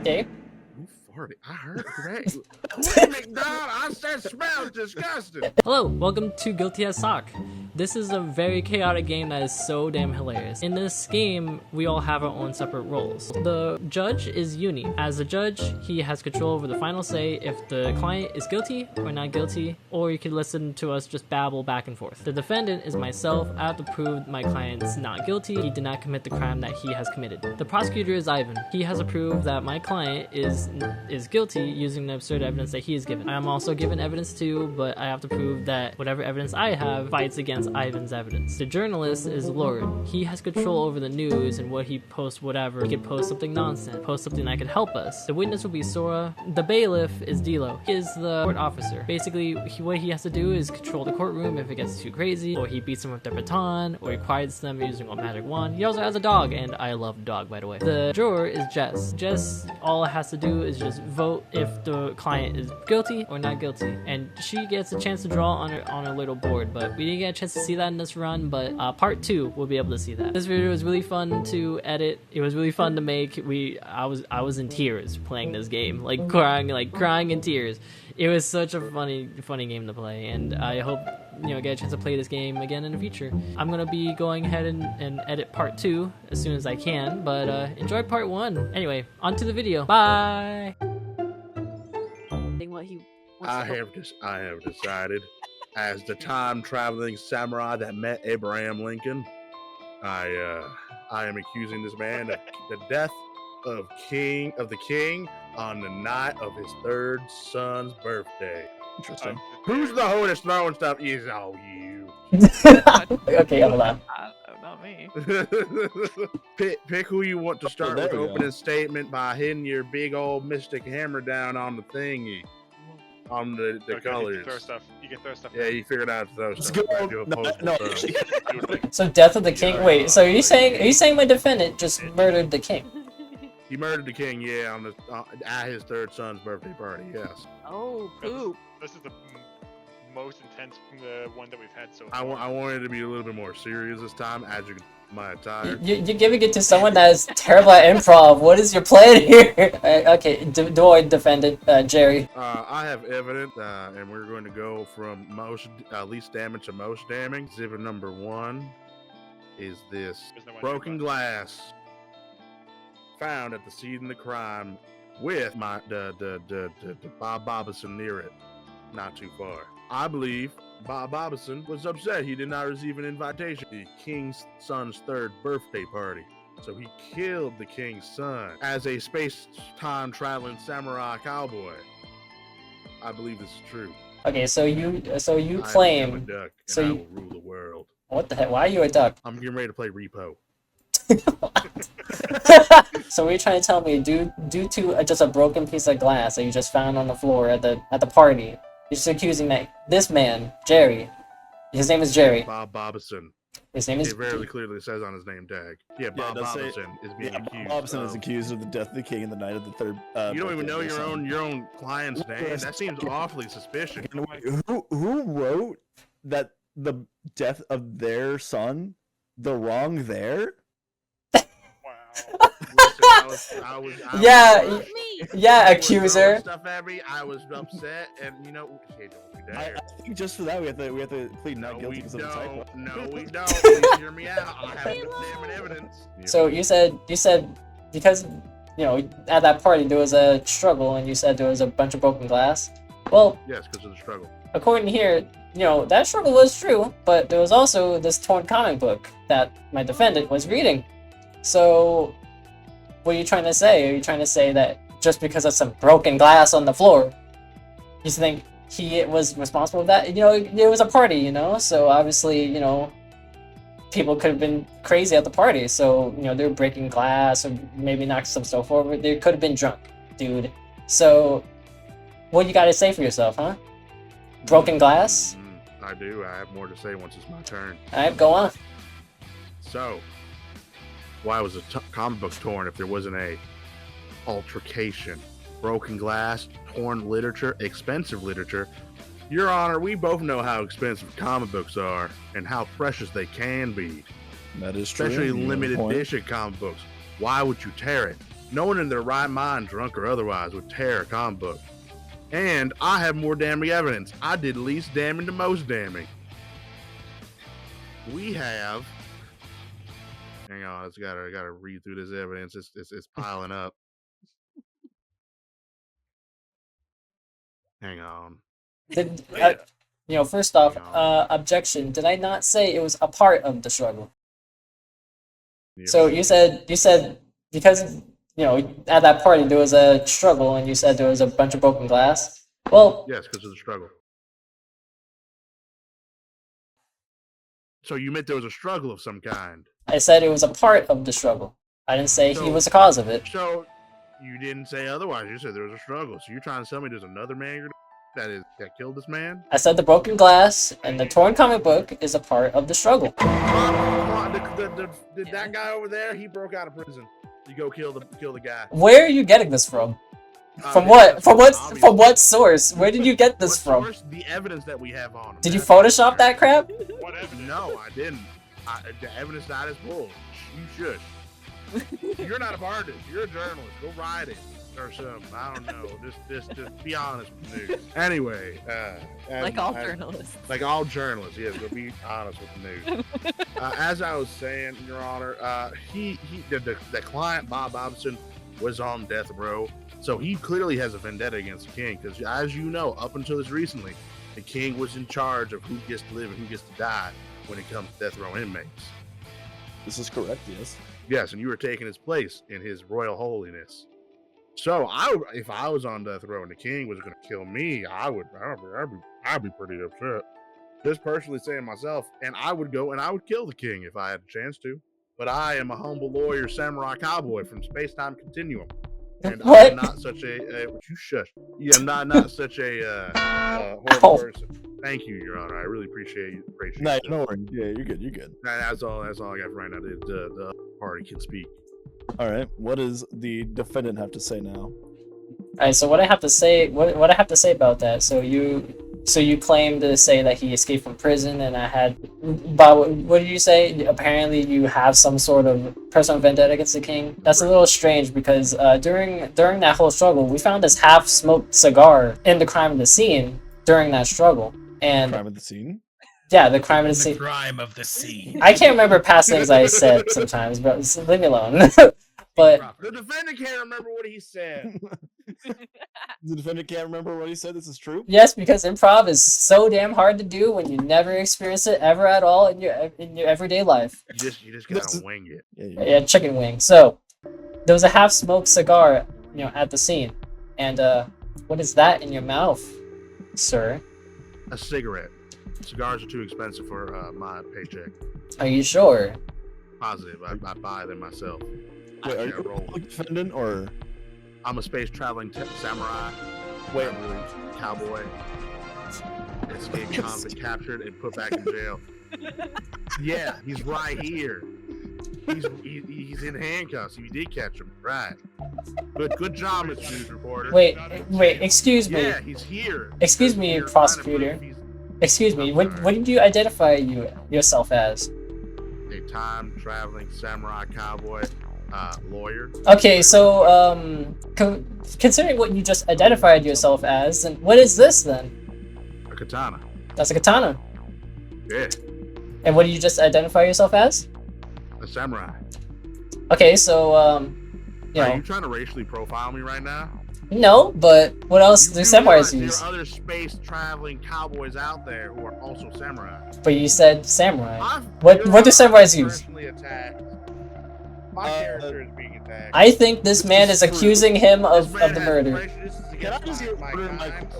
Gabe? Who farted? I heard that. Who at McDonald's? I said smells disgusting. Hello, welcome to Guilty as Sock. This is a very chaotic game that is so damn hilarious. In this game, we all have our own separate roles. The judge is Uni. As a judge, he has control over the final say if the client is guilty or not guilty, or you can listen to us just babble back and forth. The defendant is myself. I have to prove my client's not guilty. He did not commit the crime that he has committed. The prosecutor is Ivan. He has to prove that my client is guilty using the absurd evidence that he is given. I am also given evidence too, but I have to prove that whatever evidence I have fights against Ivan's evidence. The journalist is Lauren. He has control over the news and what he posts, whatever. He could post something nonsense, post something that could help us. The witness will be Sora. The bailiff is Dilo. He is the court officer. Basically, what he has to do is control the courtroom if it gets too crazy, or he beats them with their baton, or he quiets them using a magic wand. He also has a dog, and I love dog, by the way. The juror is Jess. Jess, all it has to do is just vote if the client is guilty or not guilty, and she gets a chance to draw on her little board, but we didn't get a chance to see that in this run, but part 2 we'll be able to see that. This video was really fun to edit. It was really fun to make. I was in tears playing this game, like crying in tears. It was such a funny game to play, and I hope get a chance to play this game again in the future. I'm gonna be going ahead and edit part 2 as soon as I can, but enjoy part 1. Anyway, on to the video. Bye. What he I have decided, as the time-traveling samurai that met Abraham Lincoln, I am accusing this man of the death of the king on the night of his third son's birthday. Interesting. Who's the hoe that's throwing stuff? Is all you. Okay, hold on. Not me. pick who you want to start there with we go. opening statement by hitting your big old mystic hammer down on the thingy. On the Okay, colors. You can throw stuff. Yeah, you figured out to throw Let's stuff. go. Do a No, postal no, throw. actually- So death of the king. Wait, so are you saying my defendant just murdered the king? He murdered the king, yeah, on the at his third son's birthday party. Yes. Oh, poop. This is the most intense one that we've had so I far. wanted to be a little bit more serious this time, as you can my attire. You're giving it to someone that is terrible at improv. What is your plan here? Okay, Doy defendant, Jerry. I have evidence, and we're going to go from least damage to most damage. Exhibit number 1 is this There's no one broken nearby. glass found at the scene of the crime with the Bob Bobison near it, not too far. I believe Bob Bobison was upset he did not receive an invitation to the king's son's third birthday party. So he killed the king's son as a space-time traveling samurai cowboy. I believe this is true. Okay, so you I am a claim. duck, and so I you- will rule the world. What the heck? Why are you a duck? I'm getting ready to play Repo. So what are you trying to tell me? Due to just a broken piece of glass that you just found on the floor at the party, you're just accusing this man, Jerry. His name is Jerry. Bob Bobison. His name is. It very clearly says on his name tag. Yeah, Bob it does say- Bobison is being Yeah, accused. Bobson is of- accused of the death of the king in the night of the third. You don't even birthday know of his son. your own client's name. That seems awfully suspicious. And wait, who wrote that the death of their son, the wrong there? Wow. Listen, I was Yeah, was- Me. Yeah, people were throwing accuser. Stuff at me. I was upset, and hey, don't be I there. think just for that we have to plead No, not guilty we because of the typo. don't. No, we don't. Please hear me out. I have damn evidence. So you said because at that party there was a struggle and you said there was a bunch of broken glass. Well, Yes, because of the struggle. according to here, that struggle was true, but there was also this torn comic book that my defendant was reading. So, what are you trying to say? Are you trying to say that just because of some broken glass on the floor, you think he was responsible for that? It was a party, so obviously, people could have been crazy at the party. So, they were breaking glass or maybe knocked some stuff over. They could have been drunk, dude. So, what you got to say for yourself, huh? Broken glass? I do. I have more to say once it's my turn. Alright, go on. So, why was a comic book torn if there wasn't a altercation? Broken glass, torn literature, expensive literature. Your Honor, we both know how expensive comic books are and how precious they can be, That is true. especially You have a limited point. edition comic books. Why would you tear it? No one in their right mind, drunk or otherwise, would tear a comic book. And I have more damning evidence. I did least damning to most damning. We have. Hang on, I gotta read through this evidence. It's piling up. Hang on. Did, first off, objection. Did I not say it was a part of the struggle? So you said because at that party there was a struggle, and you said there was a bunch of broken glass. Well, yes, because of the struggle. So you meant there was a struggle of some kind. I said it was a part of the struggle. I didn't say he was the cause of it. So you didn't say otherwise. You said there was a struggle. So you're trying to tell me there's another man that killed this man? I said the broken glass and the torn comic book is a part of the struggle. Did that guy over there? He broke out of prison to go kill the guy. Where are you getting this from? From what? From what source? Where did you get this from? Source? The evidence that we have on him. Did you Photoshop that crap? What evidence? No, I didn't. The evidence that is bull. You should. You're not a artist. You're a journalist. Go write it or something. I don't know. Just be honest with the news. Anyway, Like all journalists. Like all journalists, yes. Go be honest with the news. As I was saying, Your Honor, the client Bob Bobson was on death row, so he clearly has a vendetta against the king. Because as you know, up until this recently, the king was in charge of who gets to live and who gets to die when it comes to death row inmates. This is correct, yes. Yes, and you were taking his place in his royal holiness. So if I was on death row and the king was going to kill me, I'd be pretty upset. Just personally saying myself, and I would go and I would kill the king if I had a chance to. But I am a humble lawyer, samurai cowboy from Space-Time Continuum, and I am not such you shush. Yeah, I'm not such a horrible person. Thank you, Your Honor. I really appreciate you. No worries. Yeah, you're good. You're good. That's all I got for right now. The party can speak. All right. What does the defendant have to say now? All right. So what I have to say, what I have to say about that. So you claim to say that he escaped from prison, and but what did you say? Apparently, you have some sort of personal vendetta against the king. That's a little strange because during that whole struggle, we found this half-smoked cigar in the crime of the scene during that struggle. And crime of the scene? Yeah, the crime of the scene. The crime of the scene. I can't remember past things I said sometimes, but leave me alone. But the defendant can't remember what he said. The defendant can't remember what he said. This is true. Yes, because improv is so damn hard to do when you never experience it ever at all in your everyday life. You just gotta wing it. Yeah, chicken wing. So there was a half-smoked cigar, at the scene, and what is that in your mouth, sir? A cigarette. Cigars are too expensive for my paycheck. Are you sure? Positive. I buy them myself. Wait, are you a defendant or? I'm a space traveling samurai. Wait, cowboy. Escaped convict, captured and put back in jail. Yeah, he's right here. He's in handcuffs. You did catch him, right? Good job, Mr. News Reporter. Wait. Excuse me. Yeah, he's here. Excuse me, prosecutor. Excuse me. What did you identify yourself as? A time-traveling samurai cowboy lawyer. Okay, so considering what you just identified yourself as, then what is this then? A katana. That's a katana. Yeah. And what do you just identify yourself as? A samurai. Okay, so Are you trying to racially profile me right now? No, but what else do samurais use? There are other space-traveling cowboys out there who are also samurai. But you said samurai. What do samurais use? My character is being attacked. I think this man is accusing him of the murder. Can I just get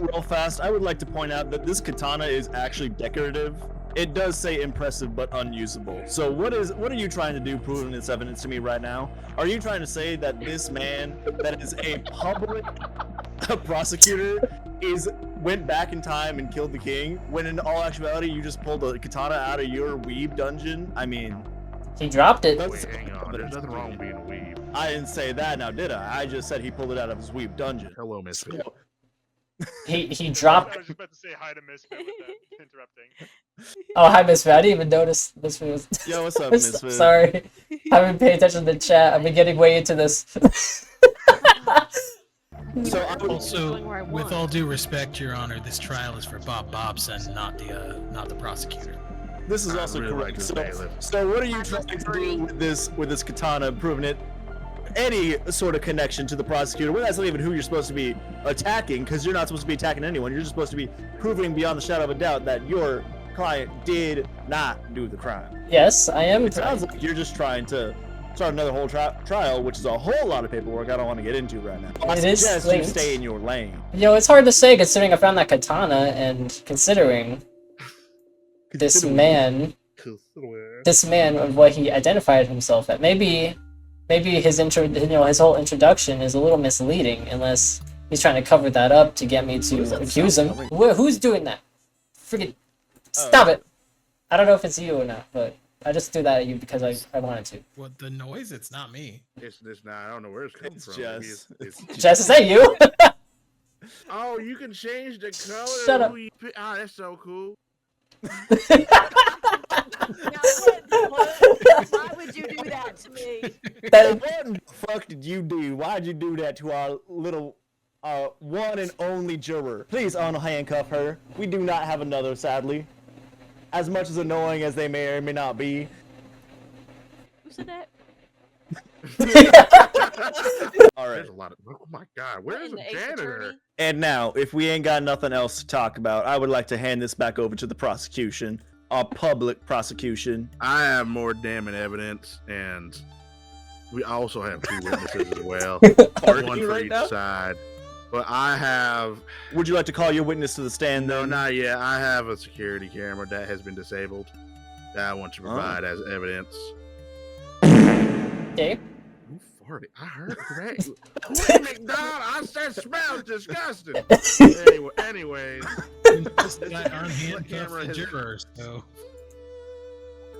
real fast? I would like to point out that this katana is actually decorative. It does say impressive but unusable. So what are you trying to do proving this evidence to me right now? Are you trying to say that this man that is a public prosecutor went back in time and killed the king, when in all actuality you just pulled a katana out of your weeb dungeon? I mean, he dropped it. Wait, hang on. There's nothing wrong with being a weeb. I didn't say that now, did I? I just said he pulled it out of his weeb dungeon. Hello, Misfit. he dropped. I was just about to say hi to Misfit with that interrupting. Oh, hi, Misfit. I didn't even notice this was. Yo, what's up, Misfit? Sorry, I haven't paid attention to the chat. I've been getting way into this. So I would Also, with all due respect, Your Honor, this trial is for Bob Bobson, not the prosecutor. This is also really correct. like this So, bailiff. so what are you trying to do with this katana, proving it any sort of connection to the prosecutor? Well, that's not even who you're supposed to be attacking, because you're not supposed to be attacking anyone. You're just supposed to be proving beyond the shadow of a doubt that your client did not do the crime. Yes, I am. It sounds like you're just trying to start another whole trial, which is a whole lot of paperwork I don't want to get into right now. I It is suggest you linked. stay in your lane. Yo, it's hard to say considering I found that katana and considering this man of what he identified himself at. Maybe his his whole introduction is a little misleading unless he's trying to cover that up to get me to accuse him. Who's doing that? Freaking stop it! I don't know if it's you or not, but I just threw that at you because I wanted to. What, the noise? It's not me. It's this now. I don't know where it's coming It's from. Jess. Jess, is that you? Oh, you can change the color. Shut up. Ah, that's so cool. Why would you do that to me? That- What the fuck did you do? Why'd you do that to our little, one and only juror? Please unhandcuff her. We do not have another, sadly. As much as annoying as they may or may not be. Who said that? Alright. There's a lot of. Oh my god, where's In the the Ace janitor? Attorney? And now, if we ain't got nothing else to talk about, I would like to hand this back over to the prosecution. Our public prosecution. I have more damning evidence, and we also have 2 witnesses as well. Are One you for right each now? side. But I have. Would you like to call your witness to the stand, No, then? not yet. I have a security camera that has been disabled that I want to provide as evidence. Okay. Who farted? I heard correct. Quit McDonald. I said smells disgusting. Anyways, I aren't handcuffed camera the has- jurors, so.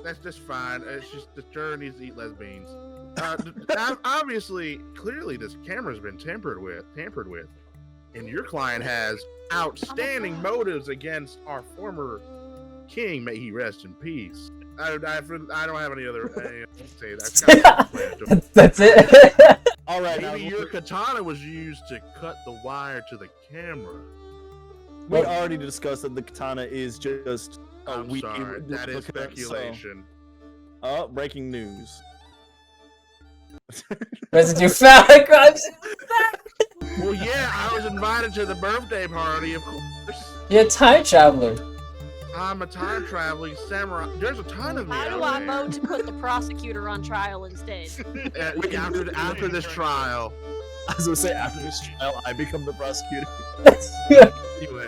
that's just fine. It's just the juror needs to eat less beans. Obviously, clearly, this camera's been tampered with, and your client has outstanding motives against our former king. May he rest in peace. I don't have any other. Say that. That's it. Alright, now, Maybe your katana was used to cut the wire to the camera. we already discussed that the katana is just a I'm weak sorry, that is replica, so- speculation. breaking news. Residue found crimes. Well, yeah, I was invited to the birthday party, of course. You're a time traveler. I'm a time traveling samurai. There's a ton of me. How do out I there. vote to put the prosecutor on trial instead? After this trial. I was gonna say, after this trial, I become the prosecutor. Anyway,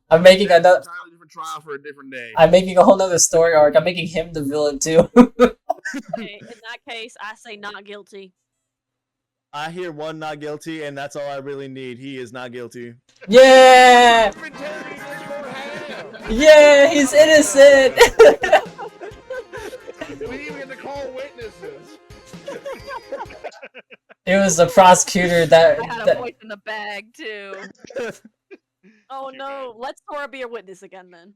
I'm making that's another. an entirely different trial for a different day. I'm making a whole nother story arc. I'm making him the villain too. Okay, in that case, I say not guilty. I hear one not guilty, and that's all I really need. He is not guilty. Yeah! Yeah, he's innocent! We even get to call witnesses. It was the prosecutor that. I had a that voice in the bag too. Oh Too no, bad. let's Sora be a witness again then.